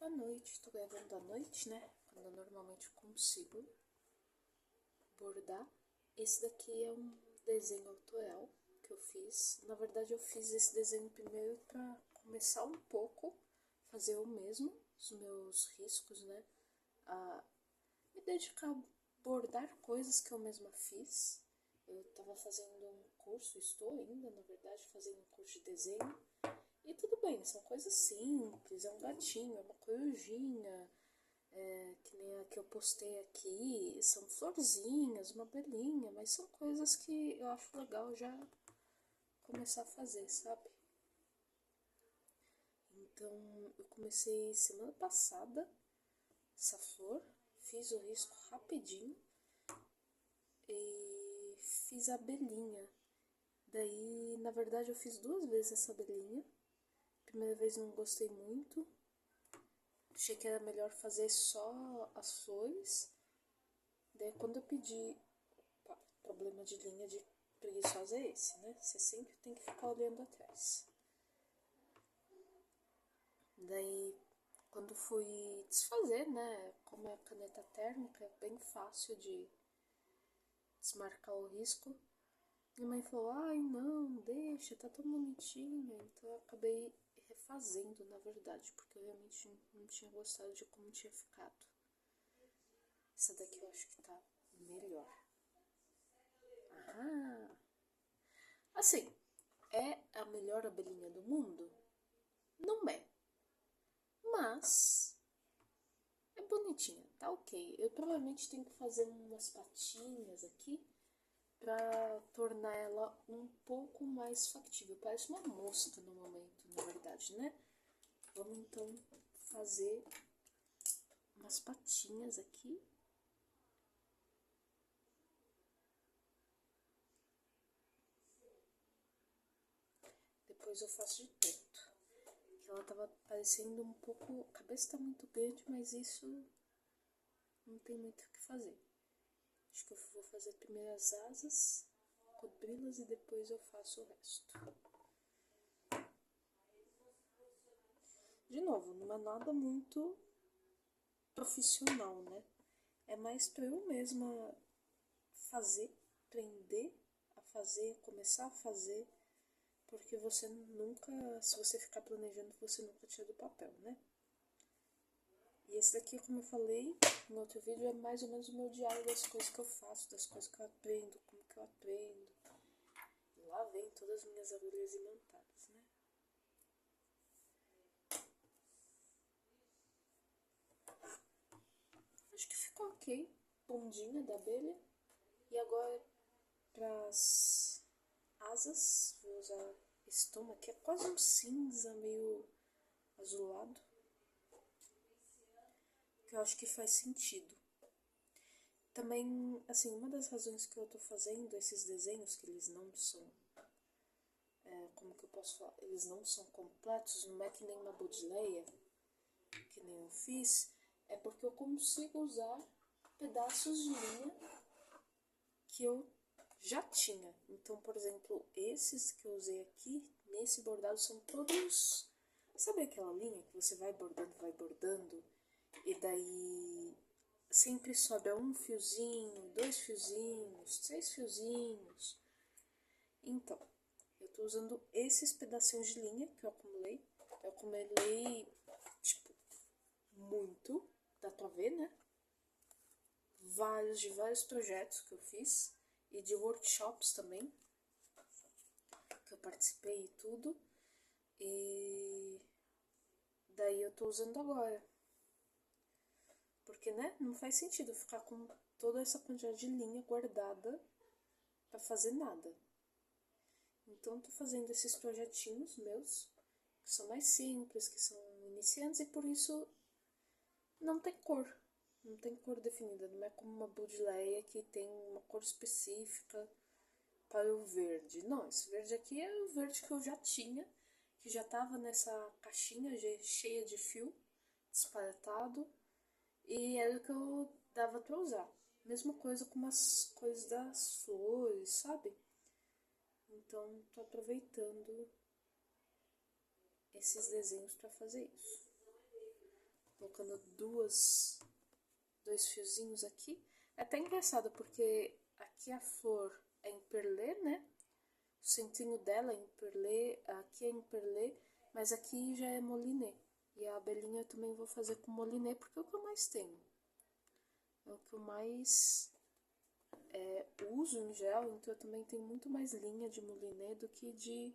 À noite, tô gravando à noite, né? Quando eu normalmente consigo bordar. Esse daqui é um desenho autoral que eu fiz. Na verdade, eu fiz esse desenho primeiro pra começar um pouco, fazer eu mesmo, os meus riscos, né? A me dedicar a bordar coisas que eu mesma fiz. Eu tava fazendo um curso, estou ainda, na verdade, fazendo um curso de desenho. E tudo bem, são coisas simples, é um gatinho, é uma corujinha, que nem a que eu postei aqui, são florzinhas, uma abelhinha, mas são coisas que eu acho legal já começar a fazer, sabe? Então eu comecei semana passada essa flor, fiz o risco rapidinho e fiz a abelhinha. Daí, na verdade, eu fiz 2 vezes essa abelhinha. Primeira vez não gostei muito, achei que era melhor fazer só as flores. Daí quando eu pedi, opa, problema de linha de preguiçosa é esse, né? Você sempre tem que ficar olhando atrás. Daí quando fui desfazer, né? Como é caneta térmica, é bem fácil de desmarcar o risco. Minha mãe falou, ai não, deixa, tá tão bonitinha. Então eu acabei refazendo, na verdade, porque eu realmente não tinha gostado de como tinha ficado. Essa daqui eu acho que tá melhor. Ah, assim, é a melhor abelhinha do mundo? Não é. Mas é bonitinha, tá ok. Eu provavelmente tenho que fazer umas patinhas aqui pra tornar ela um pouco mais factível. Parece uma mosca no momento, na verdade, né? Vamos então fazer umas patinhas aqui. Depois eu faço de teto. Ela tava parecendo um pouco... A cabeça tá muito grande, mas isso não tem muito o que fazer. Acho que eu vou fazer primeiro as asas, cobri-las e depois eu faço o resto. De novo, não é nada muito profissional, né? É mais pra eu mesma fazer, aprender a fazer, começar a fazer, porque você nunca, se você ficar planejando, você nunca tira do papel, né? E esse daqui, como eu falei no outro vídeo, é mais ou menos o meu diário das coisas que eu faço, das coisas que eu aprendo, como que eu aprendo. E lá vem todas as minhas agulhas imantadas, né? Acho que ficou ok. Bundinha da abelha. E agora, para as asas, vou usar esse tom aqui. É quase um cinza meio azulado. Que eu acho que faz sentido. Também, assim, uma das razões que eu tô fazendo esses desenhos, que eles não são... como que eu posso falar? Eles não são completos, não é que nem uma bodileia, que nem eu fiz, é porque eu consigo usar pedaços de linha que eu já tinha. Então, por exemplo, esses que eu usei aqui, nesse bordado, são todos... Sabe aquela linha que você vai bordando, e daí sempre sobra um fiozinho, 2 fiozinhos, 3 fiozinhos? Então, eu tô usando esses pedacinhos de linha que eu acumulei. Eu acumulei, tipo, muito, dá pra ver, né? De vários projetos que eu fiz e de workshops também, que eu participei e tudo. E daí eu tô usando agora. Porque, né, não faz sentido ficar com toda essa quantidade de linha guardada pra fazer nada. Então eu tô fazendo esses projetinhos meus, que são mais simples, que são iniciantes e por isso não tem cor. Não tem cor definida, não é como uma bodileia que tem uma cor específica para o verde. Não, esse verde aqui é o verde que eu já tinha, que já estava nessa caixinha cheia de fio, disparatado, e era o que eu dava para usar. Mesma coisa com as coisas das flores, sabe? Então, tô aproveitando esses desenhos para fazer isso. colocando dois fiozinhos aqui. É até engraçado porque aqui a flor é em perlê, né? O centrinho dela é em perlê, aqui é em perlê, mas aqui já é moliné. E a abelhinha eu também vou fazer com moliné porque é o que eu mais tenho. É o que eu mais uso em gel, então eu também tenho muito mais linha de moliné do que de...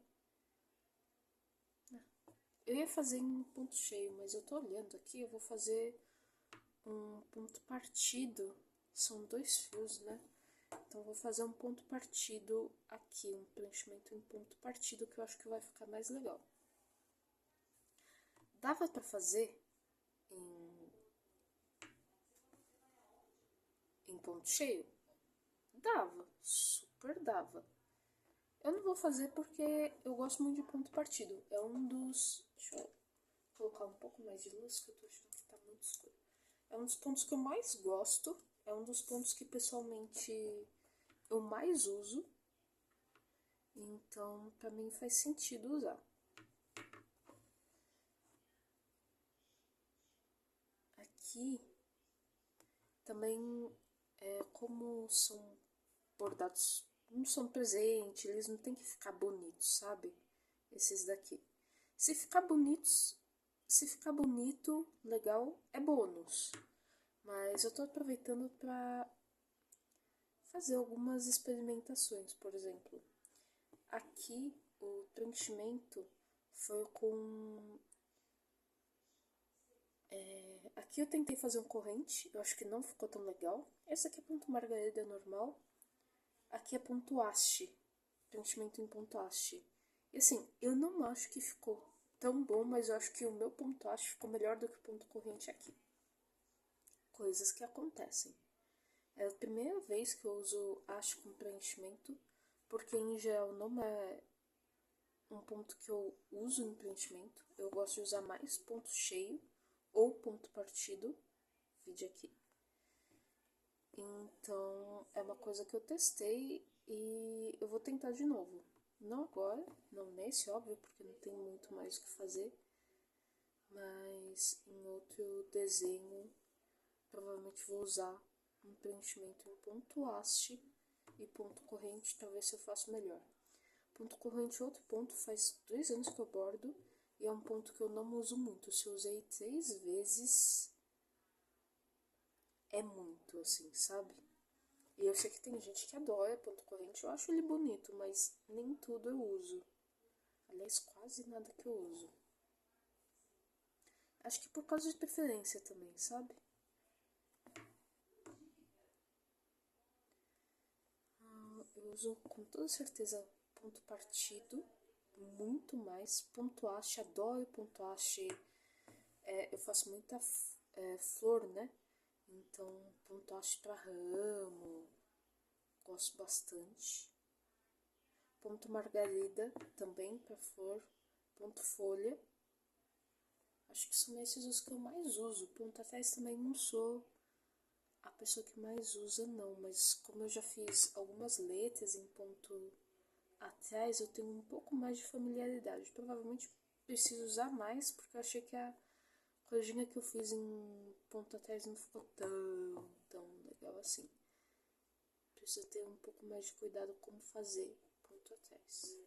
Eu ia fazer em ponto cheio, mas eu tô olhando aqui, eu vou fazer um ponto partido. São 2 fios, né? Então, eu vou fazer um ponto partido aqui, um preenchimento em ponto partido, que eu acho que vai ficar mais legal. Dava pra fazer em ponto cheio? Dava, super dava. Eu não vou fazer porque eu gosto muito de ponto partido. É um dos... Deixa eu colocar um pouco mais de luz, que eu tô achando que tá muito escuro. É um dos pontos que eu mais gosto. É um dos pontos que pessoalmente eu mais uso. Então, pra mim faz sentido usar. Aqui também, como são bordados, não são presente, eles não tem que ficar bonitos, sabe? Esses daqui. Se ficar bonitos, se ficar bonito, legal, é bônus. Mas eu tô aproveitando pra fazer algumas experimentações, por exemplo. Aqui o preenchimento foi com... aqui eu tentei fazer um corrente, eu acho que não ficou tão legal. Esse aqui é ponto margarida normal. Aqui é ponto haste, preenchimento em ponto haste. E assim, eu não acho que ficou tão bom, mas eu acho que o meu ponto haste ficou melhor do que o ponto corrente aqui. Coisas que acontecem. É a primeira vez que eu uso haste com preenchimento, porque em geral não é um ponto que eu uso em preenchimento. Eu gosto de usar mais ponto cheio ou ponto partido. Vídeo aqui. Então, é uma coisa que eu testei e eu vou tentar de novo. Não agora, não nesse, óbvio, porque não tem muito mais o que fazer. Mas em outro desenho, provavelmente vou usar um preenchimento em ponto haste e ponto corrente, talvez eu faça melhor. Ponto corrente é outro ponto, faz 2 anos que eu bordo e é um ponto que eu não uso muito. Se eu usei 3 vezes, é muito, assim, sabe? E eu sei que tem gente que adora ponto corrente, eu acho ele bonito, mas nem tudo eu uso. Aliás, quase nada que eu uso. Acho que por causa de preferência também, sabe? Eu uso com toda certeza ponto partido, muito mais. Ponto haste, adoro ponto haste. Eu faço muita flor, né? Então, ponto haste pra ramo, gosto bastante. Ponto margarida, também pra flor. Ponto folha. Acho que são esses os que eu mais uso. Ponto atrás também não sou a pessoa que mais usa, não. Mas como eu já fiz algumas letras em ponto atrás, eu tenho um pouco mais de familiaridade. Provavelmente preciso usar mais, porque eu achei que a corujinha que eu fiz em ponto atrás não ficou tão legal assim. Preciso ter um pouco mais de cuidado como fazer ponto atrás.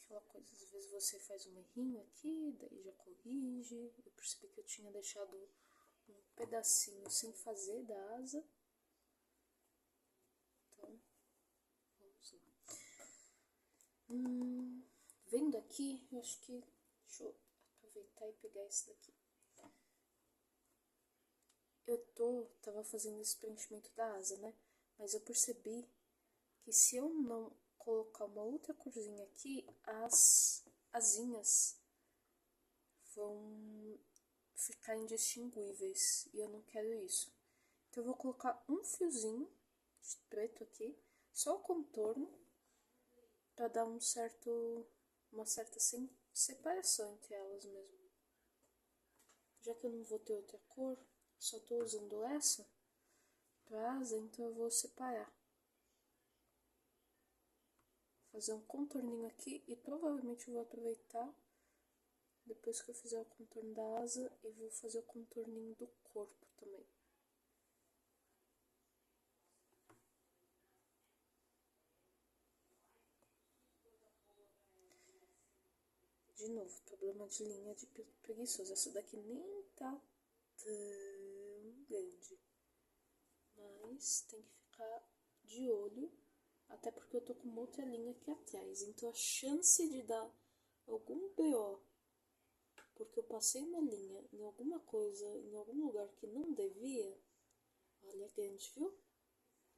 Aquela coisa, às vezes você faz um errinho aqui, daí já corrige. Eu percebi que eu tinha deixado um pedacinho sem fazer da asa. Então, vamos lá. Vendo aqui, eu acho que... Deixa eu aproveitar e pegar esse daqui. Eu tava fazendo esse preenchimento da asa, né? Mas eu percebi que se eu não colocar uma outra corzinha aqui, as asinhas vão ficar indistinguíveis. E eu não quero isso. Então eu vou colocar um fiozinho de preto aqui, só o contorno, para dar uma certa separação entre elas mesmo. Já que eu não vou ter outra cor, só tô usando essa, pra asa, então eu vou separar. Fazer um contorninho aqui e provavelmente eu vou aproveitar depois que eu fizer o contorno da asa e vou fazer o contorninho do corpo também. De novo, problema de linha de preguiçoso. Essa daqui nem tá tão grande. Mas tem que ficar de olho, até porque eu tô com outra linha aqui atrás. Então a chance de dar algum BO, porque eu passei uma linha em alguma coisa, em algum lugar que não devia, olha, grande, viu?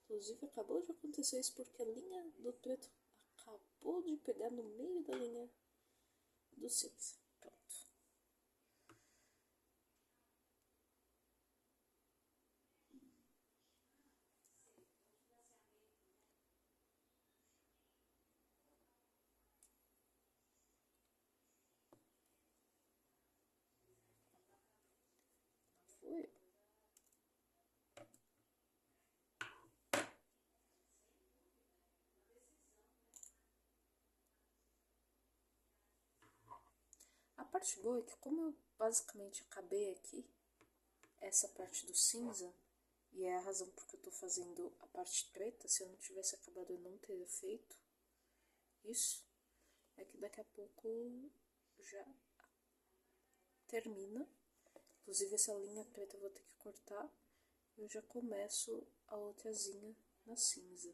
Inclusive acabou de acontecer isso porque a linha do preto acabou de pegar no meio da linha do cinza. Pronto. Foi. A parte boa é que como eu basicamente acabei aqui, essa parte do cinza, e é a razão porque eu tô fazendo a parte preta, se eu não tivesse acabado eu não teria feito isso, é que daqui a pouco já termina. Inclusive essa linha preta eu vou ter que cortar, eu já começo a outrazinha na cinza.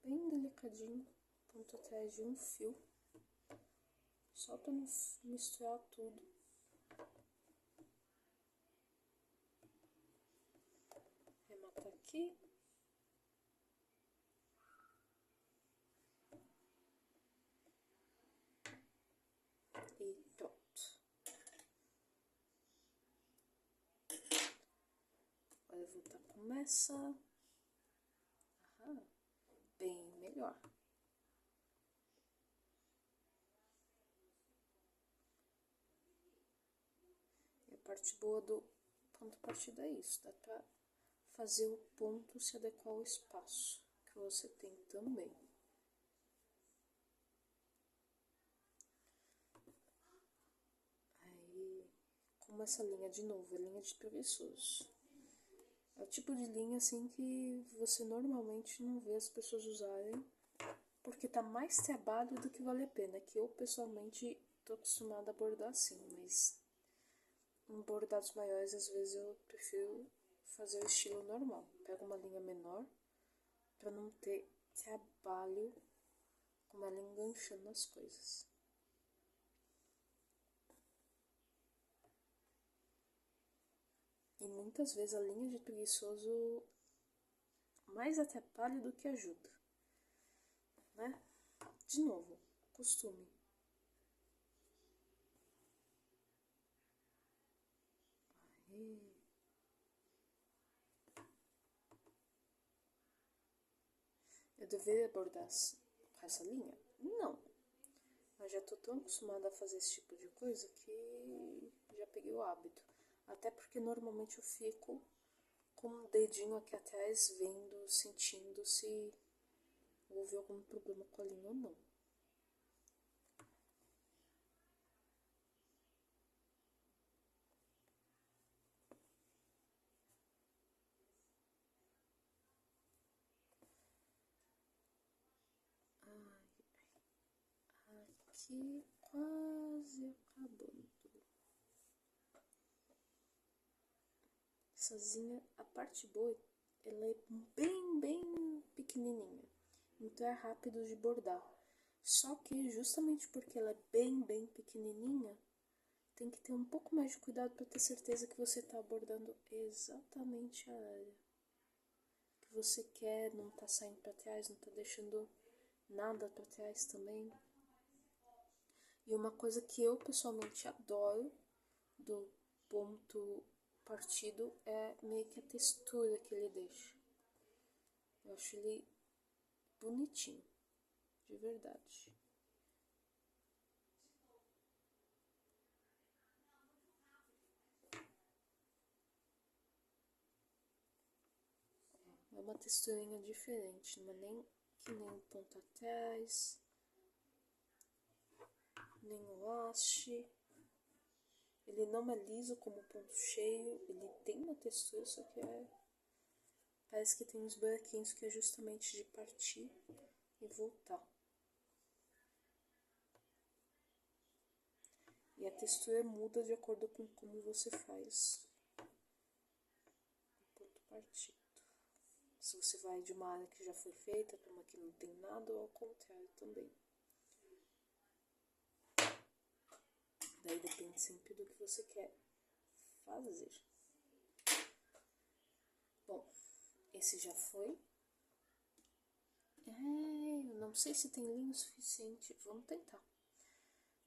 Bem delicadinho, ponto atrás de um fio, só para não misturar tudo. Remata aqui. E pronto. Agora eu vou voltar com essa. Aham, bem melhor. E a parte boa do ponto partida é isso, dá pra fazer o ponto se adequar ao espaço que você tem também. Aí, como essa linha, de novo, é linha de preguiçoso. É o tipo de linha assim que você normalmente não vê as pessoas usarem, porque tá mais trabalho do que vale a pena, que eu pessoalmente tô acostumada a bordar assim, mas em bordados maiores às vezes eu prefiro fazer o estilo normal. Pego uma linha menor para não ter trabalho com ela enganchando as coisas. E muitas vezes a linha de preguiçoso mais atrapalha do que ajuda, né? De novo, costume. Aí. Eu deveria abordar com essa linha? Não. Mas já tô tão acostumada a fazer esse tipo de coisa que já peguei o hábito. Até porque normalmente eu fico com um dedinho aqui atrás vendo, sentindo se houve algum problema com a linha ou não. Aqui quase acabando. Sozinha, a parte boa, ela é bem pequenininha. Então é rápido de bordar. Só que justamente porque ela é bem pequenininha, tem que ter um pouco mais de cuidado para ter certeza que você está abordando exatamente a área que você quer, não tá saindo para trás, não tá deixando nada para trás também. E uma coisa que eu pessoalmente adoro do ponto partido é meio que a textura que ele deixa. Eu acho ele bonitinho, de verdade. uma texturinha diferente, não é nem que nem o ponto atrás, nem o haste. Ele não é liso como o ponto cheio, ele tem uma textura, só que parece que tem uns buraquinhos que é justamente de partir e voltar. E a textura muda de acordo com como você faz o ponto partido. Se você vai de uma área que já foi feita para uma que não tem nada, ou ao contrário também. Daí depende sempre do que você quer fazer. Bom, esse já foi. Eu não sei se tem linha o suficiente. Vamos tentar.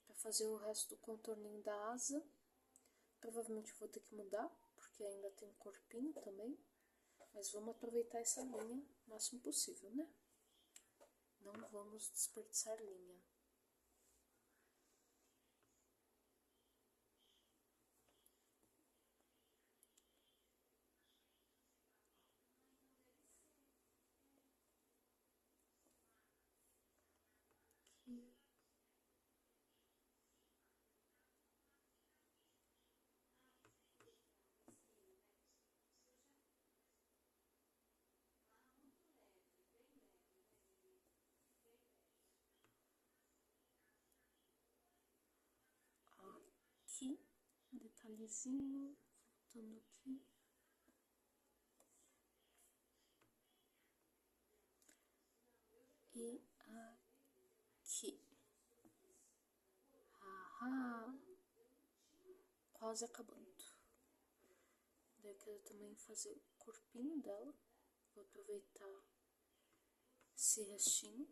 Para fazer o resto do contorninho da asa. Provavelmente vou ter que mudar, porque ainda tem corpinho também. Mas vamos aproveitar essa linha o máximo possível, né? Não vamos desperdiçar linha. Aqui, detalhezinho, voltando aqui. E aqui. Quase acabando. Daí eu quero também fazer o corpinho dela. Vou aproveitar esse restinho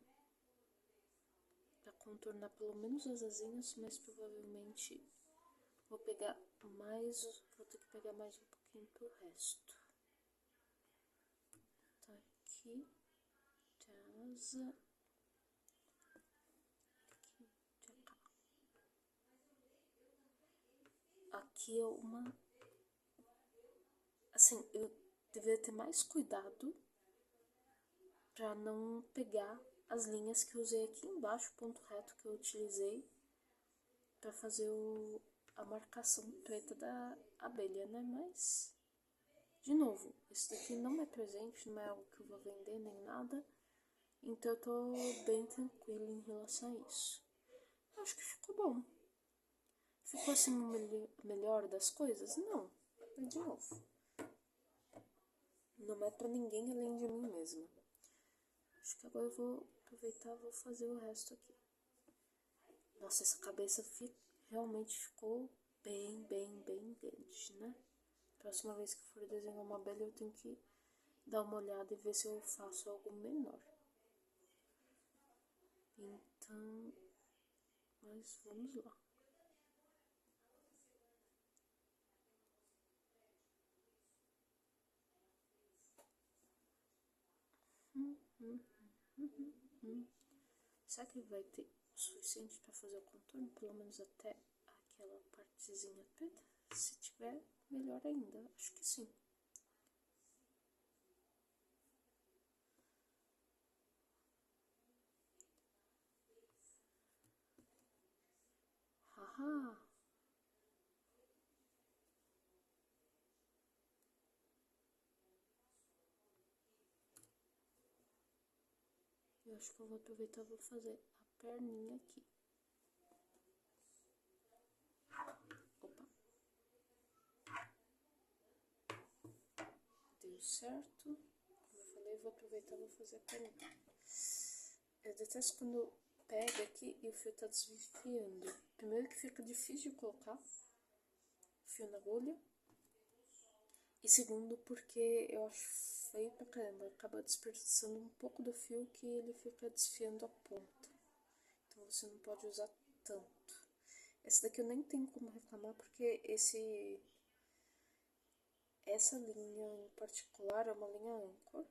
para contornar pelo menos as asinhas, mas provavelmente vou pegar mais, vou ter que pegar mais um pouquinho pro resto. Tá aqui, de asa. Aqui, de cá. Aqui é uma... Assim, eu deveria ter mais cuidado para não pegar as linhas que eu usei aqui embaixo, o ponto reto que eu utilizei para fazer a marcação preta da abelha, né? Mas, de novo, esse daqui não é presente, não é algo que eu vou vender nem nada, então eu tô bem tranquila em relação a isso. Acho que ficou bom. Ficou assim o melhor das coisas? Não, mas de novo, não é pra ninguém além de mim mesma. Acho que agora eu vou aproveitar e vou fazer o resto aqui. Nossa, essa cabeça realmente ficou bem grande, né? Próxima vez que for desenhar uma abelha, eu tenho que dar uma olhada e ver se eu faço algo menor. Então, mas vamos lá. Será que vai ter o suficiente para fazer o contorno? Pelo menos até aquela partezinha preta? Se tiver, melhor ainda. Acho que sim. Haha! Eu acho que eu vou aproveitar e vou fazer a perninha aqui. Opa! Deu certo. Como eu falei, eu vou aproveitar e vou fazer a perninha. Eu detesto quando pega aqui e o fio tá desfiando. Primeiro que fica difícil de colocar fio na agulha. E segundo porque eu acho feio pra caramba. Acaba desperdiçando um pouco do fio que ele fica desfiando a ponta. Então você não pode usar tanto. Esse daqui eu nem tenho como reclamar porque essa linha em particular é uma linha Anchor.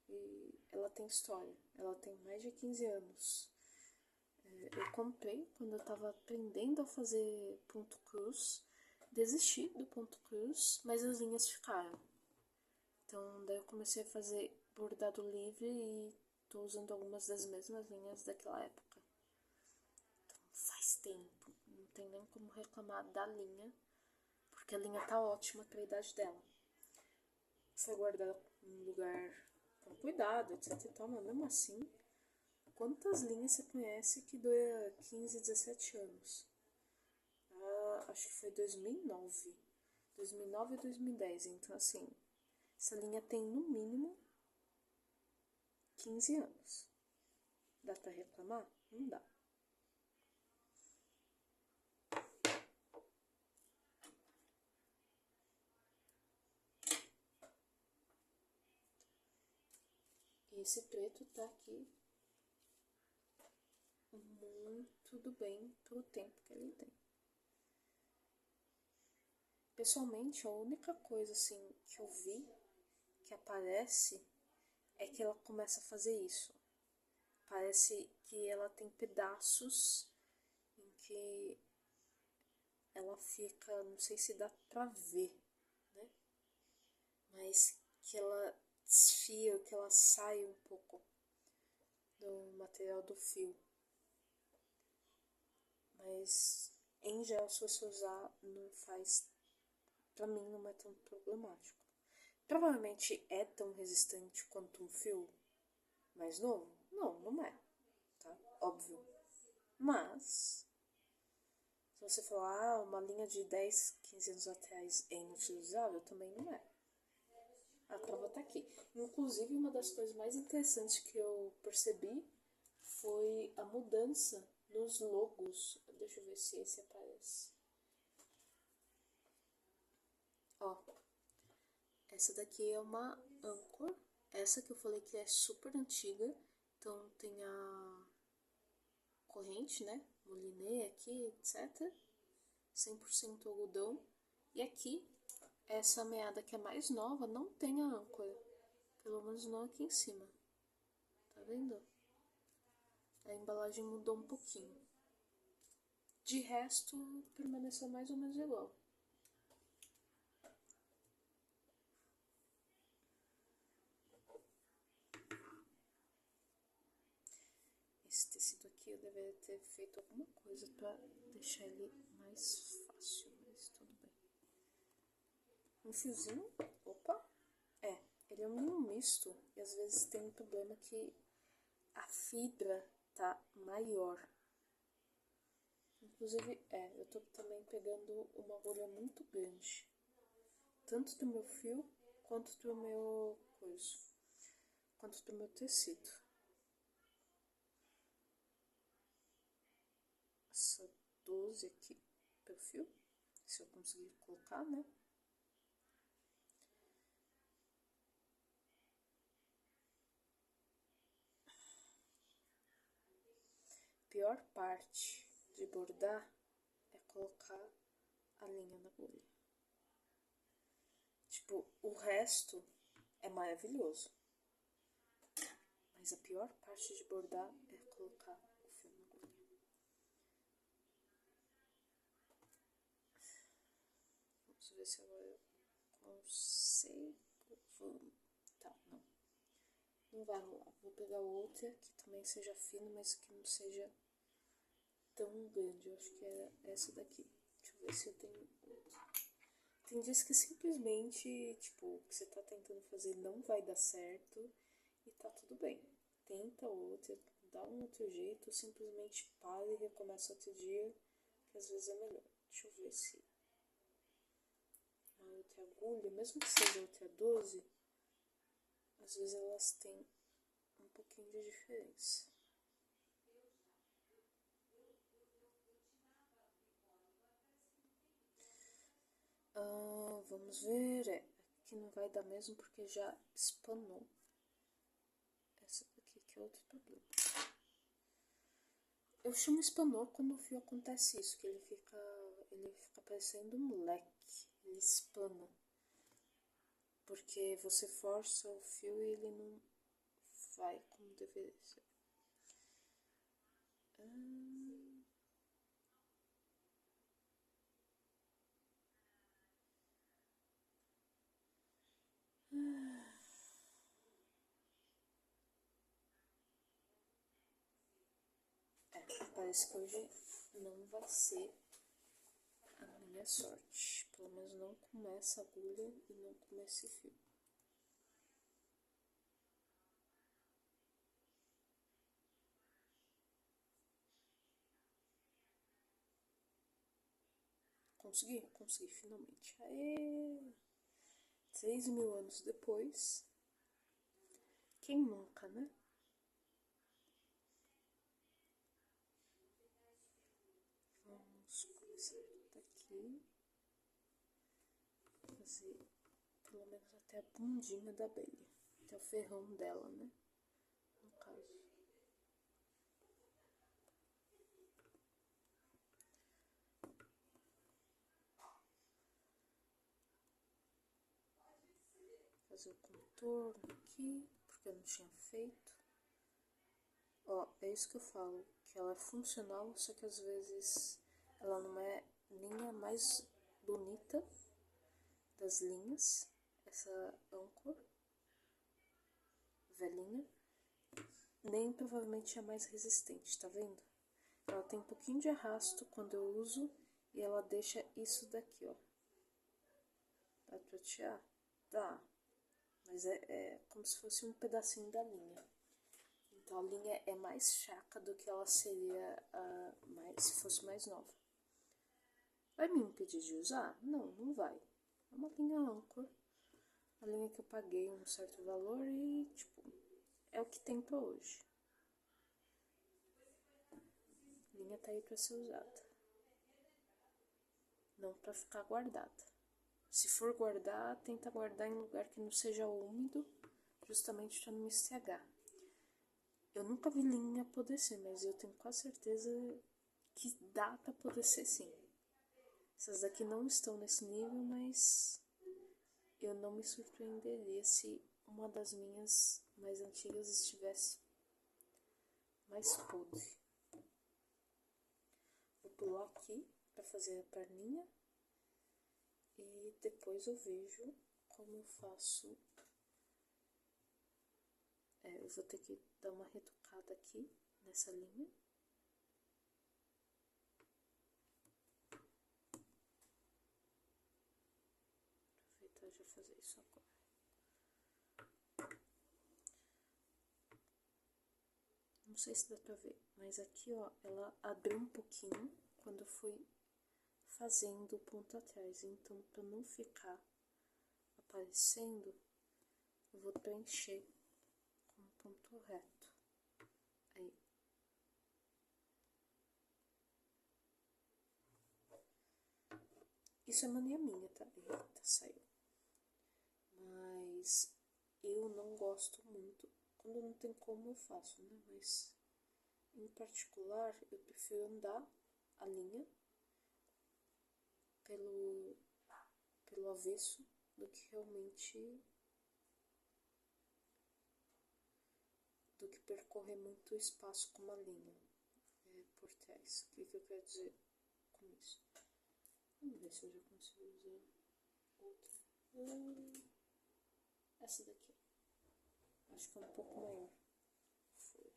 E ela tem história. Ela tem mais de 15 anos. Eu comprei quando eu tava aprendendo a fazer ponto cruz. Desisti do ponto cruz, mas as linhas ficaram. Então daí eu comecei a fazer bordado livre e tô usando algumas das mesmas linhas daquela época. Então faz tempo, não tem nem como reclamar da linha, porque a linha tá ótima pra idade dela. Foi guardada em um lugar com cuidado, etc e tal, mas mesmo assim, quantas linhas você conhece que dura 15, 17 anos? Acho que foi 2009 e 2010, então assim, essa linha tem no mínimo 15 anos. Dá pra reclamar? Não dá. E esse preto tá aqui muito do bem pro tempo que ele tem. Pessoalmente, a única coisa assim que eu vi que aparece é que ela começa a fazer isso. Parece que ela tem pedaços em que ela fica, não sei se dá pra ver, né? Mas que ela desfia, que ela sai um pouco do material do fio. Mas em geral, se você usar, não faz, pra mim não é tão problemático. Provavelmente é tão resistente quanto um fio mais novo? Não, não é, tá? Óbvio. Mas se você falar, uma linha de 10, 15 anos atrás é inutilizável, também não é. A prova tá aqui. Inclusive, uma das coisas mais interessantes que eu percebi foi a mudança nos logos. Deixa eu ver se esse aparece. Ó, essa daqui é uma Anchor. Essa que eu falei que é super antiga. Então tem a corrente, né? Moliné aqui, etc. 100% algodão. E aqui, essa meada que é mais nova não tem a âncora. Pelo menos não aqui em cima. Tá vendo? A embalagem mudou um pouquinho. De resto, permaneceu mais ou menos igual. Esse tecido aqui eu deveria ter feito alguma coisa pra deixar ele mais fácil, mas tudo bem. Um fiozinho, opa, ele é um linho misto e às vezes tem um problema que a fibra tá maior. Inclusive, eu tô também pegando uma agulha muito grande, tanto do meu fio quanto do meu quanto do meu tecido. Essa 12 aqui pro fio, se eu conseguir colocar, né? Pior parte de bordar é colocar a linha na agulha. Tipo, o resto é maravilhoso. Mas a pior parte de bordar é colocar o fio na agulha. Vamos ver se agora eu consigo. Tá, não. Não vai rolar. Vou pegar outra que também seja fina, mas que não seja tão grande. Eu acho que era essa daqui. Deixa eu ver se eu tenho outra. Tem dias que simplesmente, tipo, o que você tá tentando fazer não vai dar certo e tá tudo bem. Tenta outra, dá um outro jeito, simplesmente para e recomeça outro dia, que às vezes é melhor. Deixa eu ver se uma outra agulha, mesmo que seja outra 12, às vezes elas têm um pouquinho de diferença. Vamos ver. Aqui não vai dar mesmo porque já espanou. Essa daqui que é outro problema. Eu chamo espanor quando o fio acontece isso, que ele fica parecendo um leque, ele espana. Porque você força o fio e ele não vai como deveria ser. Parece que hoje não vai ser a minha sorte. Pelo menos não com essa agulha e não com esse fio. Consegui finalmente. Aê! 3.000 anos depois. Quem nunca, né? Vamos começar daqui. Fazer pelo menos até a bundinha da abelha. Até o ferrão dela, né? No caso. Fazer o contorno aqui, porque eu não tinha feito. Ó, é isso que eu falo, que ela é funcional, só que às vezes ela não é nem a mais bonita das linhas, essa Anchor velhinha, nem provavelmente é a mais resistente, tá vendo? Ela tem um pouquinho de arrasto quando eu uso e ela deixa isso daqui, ó. Dá pra tirar? Dá. Mas é como se fosse um pedacinho da linha. Então a linha é mais chaca do que ela seria se fosse mais nova. Vai me impedir de usar? Não, não vai. É uma linha Anchor. A linha que eu paguei um certo valor e, tipo, é o que tem pra hoje. A linha tá aí pra ser usada. Não pra ficar guardada. Se for guardar, tenta guardar em lugar que não seja úmido, justamente para não estragar. Eu nunca vi linha apodrecer, mas eu tenho quase certeza que dá para apodrecer sim. Essas daqui não estão nesse nível, mas eu não me surpreenderia se uma das minhas mais antigas estivesse mais podre. Vou pular aqui para fazer a perninha e depois eu vejo como eu faço. Eu vou ter que dar uma retocada aqui nessa linha. Aproveitar e já fazer isso agora. Não sei se dá pra ver, mas aqui, ó, ela abriu um pouquinho quando eu fui fazendo o ponto atrás. Então, pra não ficar aparecendo, eu vou preencher com um ponto reto. Aí. Isso é mania minha, tá? Eita, saiu. Mas eu não gosto muito. Quando não tem como eu faço, né? Mas em particular eu prefiro andar a linha pelo avesso do que realmente percorrer muito espaço com uma linha por trás. O que eu quero dizer com isso? Vamos ver se eu já consigo usar outra. Essa daqui. Acho que é um pouco maior. Foi.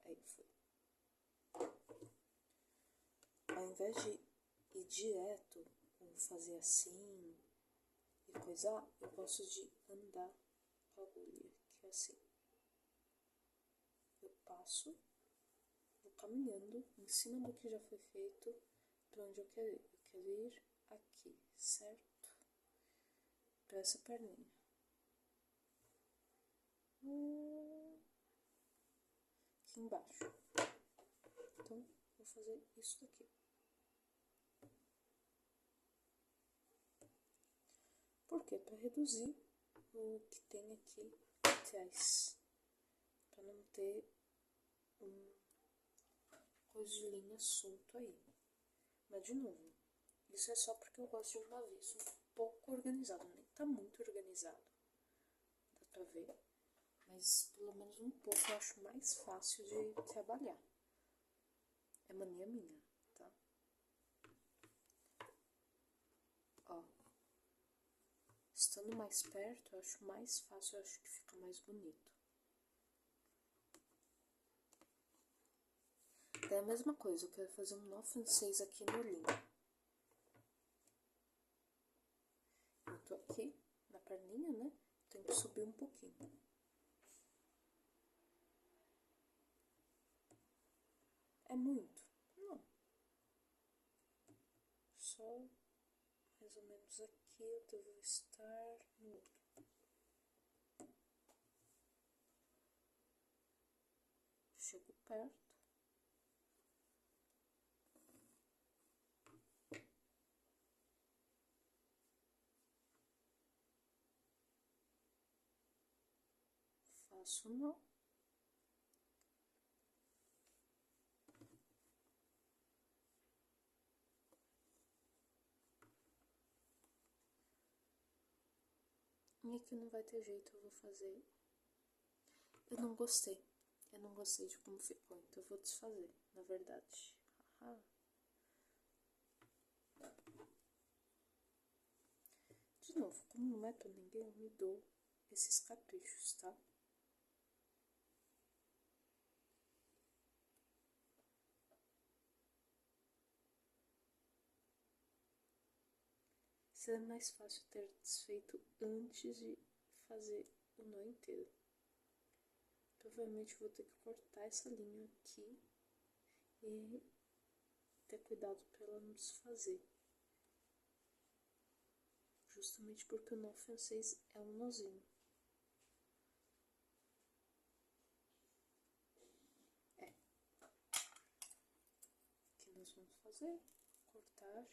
Aí foi. Ao invés de ir direto, ou fazer assim e coisar, eu gosto de andar com a agulha, que é assim. Eu passo, vou caminhando em cima do que já foi feito para onde eu quero ir. Eu quero ir aqui, certo? Para essa perninha. Aqui embaixo. Então, vou fazer isso daqui. Por quê? Para reduzir o que tem aqui atrás. Para não ter coisa de linha solto aí. Mas de novo, isso é só porque eu gosto de um avesso um pouco organizado. Nem tá muito organizado. Dá pra ver. Mas pelo menos um pouco eu acho mais fácil de trabalhar. É mania minha, tá? Ó. estando mais perto, eu acho mais fácil, eu acho que fica mais bonito. É a mesma coisa, eu quero fazer um nó francês aqui no olhinho. Eu tô aqui na perninha, né? Tenho que subir um pouquinho. É muito? Não. Só mais ou menos aqui eu devo estar no outro. Chego perto. Faço nó. E aqui não vai ter jeito, eu vou fazer. Eu não gostei. Eu não gostei de como ficou, então eu vou desfazer, na verdade. De novo, como não é pra ninguém, eu me dou esses caprichos, tá? Seria mais fácil ter desfeito antes de fazer o nó inteiro. Provavelmente vou ter que cortar essa linha aqui e ter cuidado para ela não desfazer. Justamente porque o nó francês é um nozinho. O que nós vamos fazer? Cortar.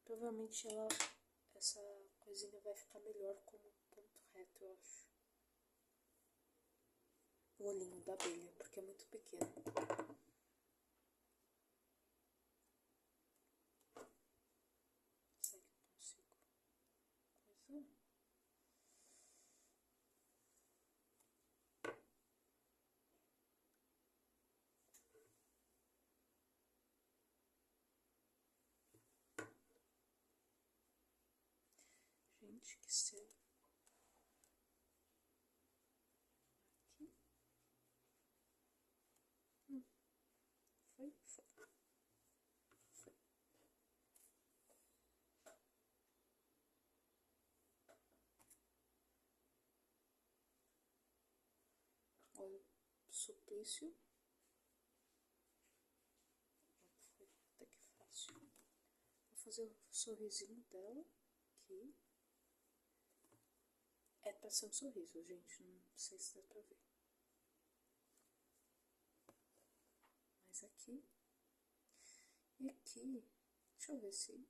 Provavelmente essa coisinha vai ficar melhor como ponto reto, eu acho. O olhinho da abelha, porque é muito pequeno. Será que eu consigo coisar? Gente, que estranho. Aqui. Foi. Olha o suplício. Foi até que fácil. Vou fazer o sorrisinho dela aqui. É pra ser um sorriso, gente. Não sei se dá pra ver. Mas aqui. E aqui. Deixa eu ver se.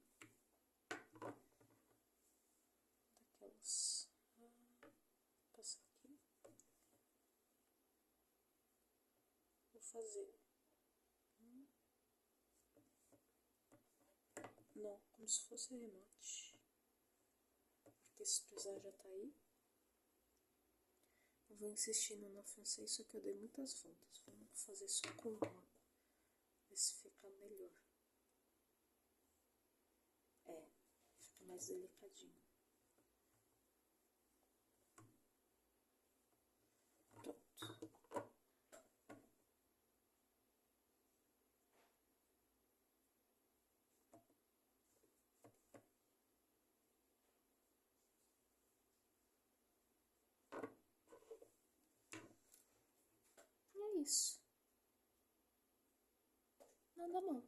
Daquelas. Passar aqui. Vou fazer. Não, como se fosse remate. Porque esse precisar já tá aí. Eu vou insistir no nó francês, só que eu dei muitas voltas. Vamos fazer só com uma. Ver se fica melhor. Fica mais delicadinho. Pronto. E é isso. Nada mal.